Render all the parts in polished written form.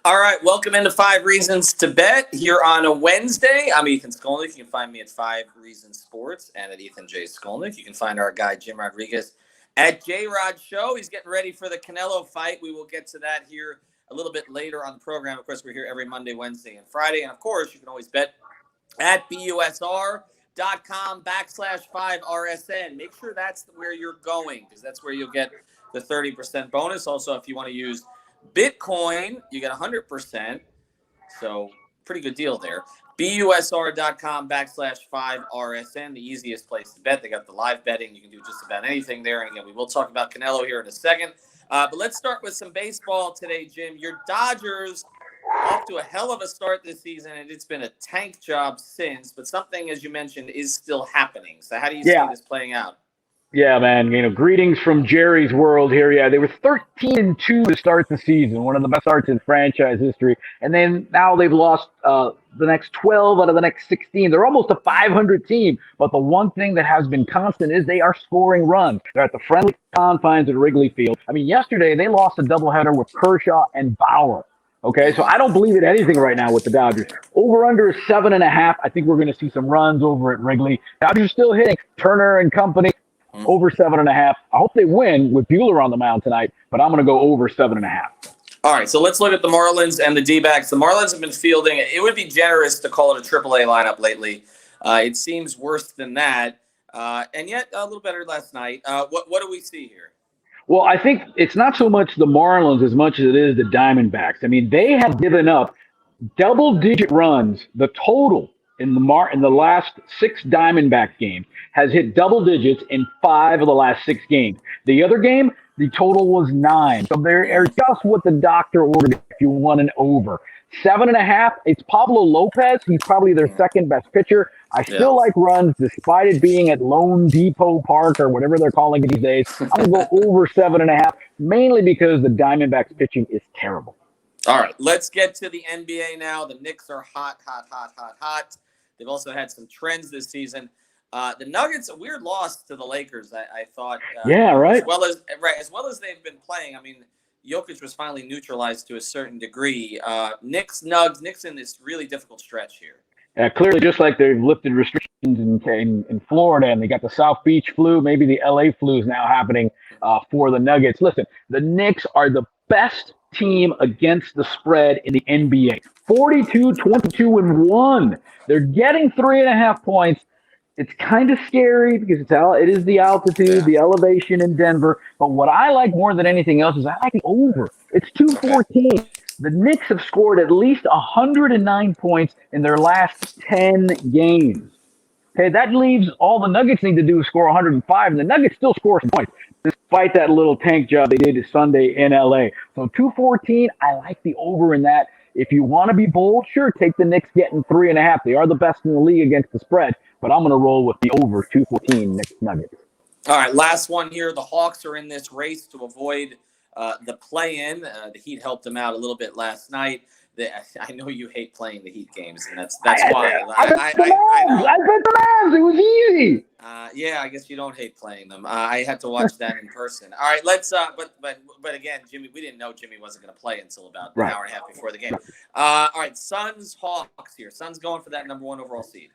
All right, welcome into 5 Reasons to Bet here on a Wednesday. I'm Ethan Skolnick. You can find me at 5 Reasons Sports and at Ethan J. Skolnick. You can find our guy, Jim Rodriguez, at JRod Show. He's getting ready for the Canelo fight. We will get to that here a little bit later on the program. Of course, we're here every Monday, Wednesday, and Friday. And, of course, you can always bet at BUSR.com/5RSN. Make sure that's where you're going because that's where you'll get the 30% bonus. Also, if you want to use Bitcoin, you get 100%. So pretty good deal there. BUSR.com/5RSN, the easiest place to bet. They got the live betting. You can do just about anything there. And again, we will talk about Canelo here in a second. But let's start with some baseball today, Jim. Your Dodgers off to a hell of a start this season, and it's been a tank job since. But something, as you mentioned, is still happening. So how do you see this playing out? Yeah, man. Greetings from Jerry's world here. Yeah, they were 13-2 to start the season, one of the best starts in franchise history. And then now they've lost the next 12 out of the next 16. They're almost a 500 team. But the one thing that has been constant is they are scoring runs. They're at the friendly confines at Wrigley Field. I mean, yesterday they lost a doubleheader with Kershaw and Bauer. Okay, so I don't believe in anything right now with the Dodgers. Over-under is 7.5. I think we're going to see some runs over at Wrigley. Dodgers still hitting. Turner and company. Over 7.5. I hope they win with Buehler on the mound tonight, but I'm going to go over 7.5. All right, so let's look at the Marlins and the D-backs. The Marlins have been fielding. It would be generous to call it a AAA lineup lately. It seems worse than that, and yet a little better last night. What do we see here? Well, I think it's not so much the Marlins as much as it is the Diamondbacks. I mean, they have given up double-digit runs. The total in the last 6 Diamondback games has hit double digits in 5 of the last 6 games. The other game, the total was 9. So they're just what the doctor ordered if you want an over. 7.5, it's Pablo Lopez. He's probably their second best pitcher. I still like runs despite it being at Lone Depot Park or whatever they're calling it these days. I'm going to go over 7.5, mainly because the Diamondbacks pitching is terrible. All right, let's get to the NBA now. The Knicks are hot. They've also had some trends this season. The Nuggets, a weird loss to the Lakers, I thought. Right. As well as they've been playing. I mean, Jokic was finally neutralized to a certain degree. Knicks in this really difficult stretch here. Clearly, just like they've lifted restrictions in Florida and they got the South Beach flu, maybe the LA flu is now happening for the Nuggets. Listen, the Knicks are the best team against the spread in the NBA. 42-22-1. They're getting 3.5 points. It's kind of scary because it is the altitude, the elevation in Denver. But what I like more than anything else is I like the over. It's 214. The Knicks have scored at least 109 points in their last 10 games. Okay, that leaves all the Nuggets need to do is score 105, and the Nuggets still score some points, despite that little tank job they did Sunday in LA. So 214, I like the over in that. If you want to be bold, sure, take the Knicks getting 3.5. They are the best in the league against the spread, but I'm going to roll with the over 214 Knicks Nuggets. All right, last one here. The Hawks are in this race to avoid the play-in. The Heat helped them out a little bit last night. I know you hate playing the Heat games, and that's why. I bet the Mavs. It was easy. Yeah, I guess you don't hate playing them. I had to watch that in person. All right, let's. But again, Jimmy, we didn't know Jimmy wasn't going to play until about an hour and a half before the game. All right, Suns Hawks here. Suns going for that number 1 overall seed.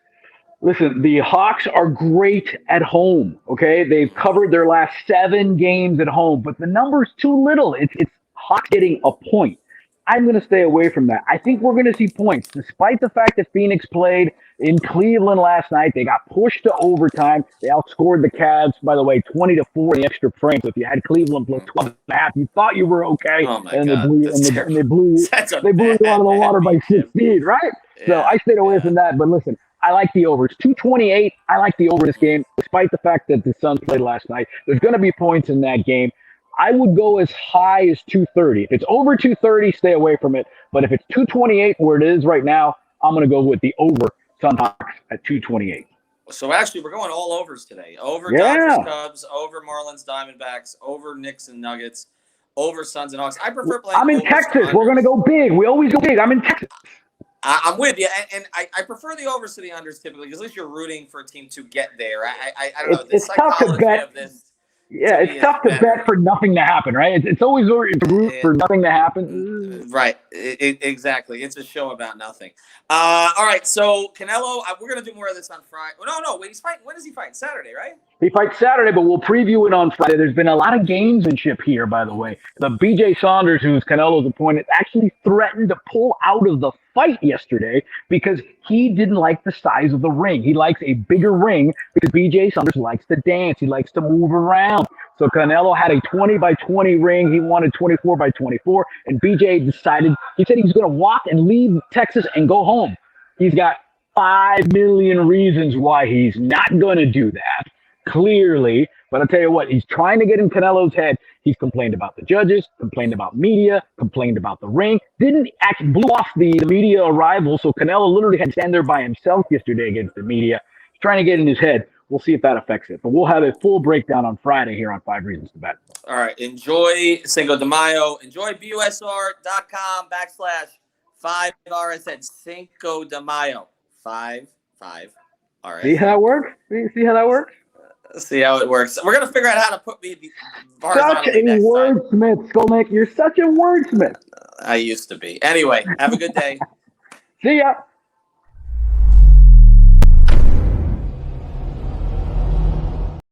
Listen, the Hawks are great at home, okay? They've covered their last 7 games at home, but the number's too little. It's Hawks getting a point. I'm going to stay away from that. I think we're going to see points. Despite the fact that Phoenix played in Cleveland last night, they got pushed to overtime. They outscored the Cavs, by the way, 20-4 in the extra frame. So if you had Cleveland plus 12.5, you thought you were okay. Oh my and God. They blew you out of the water by 16, right? Yeah, so I stayed away from that. But listen, I like the over. It's 228. I like the over in this game, despite the fact that the Suns played last night. There's going to be points in that game. I would go as high as 230. If it's over 230, stay away from it. But if it's 228 where it is right now, I'm going to go with the over Suns Hawks at 228. So actually, we're going all overs today. Over Dodgers Cubs, over Marlins Diamondbacks, over Knicks and Nuggets, over Suns and Hawks. I prefer playing. I'm in Texas. We're going to go big. We always go big. I'm in Texas. I'm with you, and I prefer the overs to the unders typically because at least you're rooting for a team to get there. I don't know. It's tough to bet. Of this, Yeah, it's tough to bet for nothing to happen, right? It's always to root for nothing to happen. Right. Exactly. It's a show about nothing. All right. So Canelo, we're gonna do more of this on Friday. No. Wait, he's fighting. When is he fighting? Saturday, right? He fights Saturday, but we'll preview it on Friday. There's been a lot of gamesmanship here, by the way. The BJ Saunders, who's Canelo's opponent, actually threatened to pull out of the fight yesterday because he didn't like the size of the ring. He likes a bigger ring because BJ Saunders likes to dance. He likes to move around. So Canelo had a 20-by-20 ring. He wanted 24-by-24. And BJ decided, he said he was going to walk and leave Texas and go home. He's got 5 million reasons why he's not going to do that. Clearly, but I'll tell you what, he's trying to get in Canelo's head. He's complained about the judges, complained about media, complained about the ring, didn't actually blew off the media arrival, so Canelo literally had to stand there by himself yesterday against the media. He's trying to get in his head. We'll see if that affects it, but we'll have a full breakdown on Friday here on 5 Reasons to Bet. All right, enjoy Cinco de Mayo. Enjoy BUSR.com/5RSN. Cinco de Mayo. 5 RSN. See how that works? See how that works? See how it works. We're going to figure out how to put the bars such a wordsmith, Skolnick. You're such a wordsmith. I used to be. Anyway, have a good day. See ya.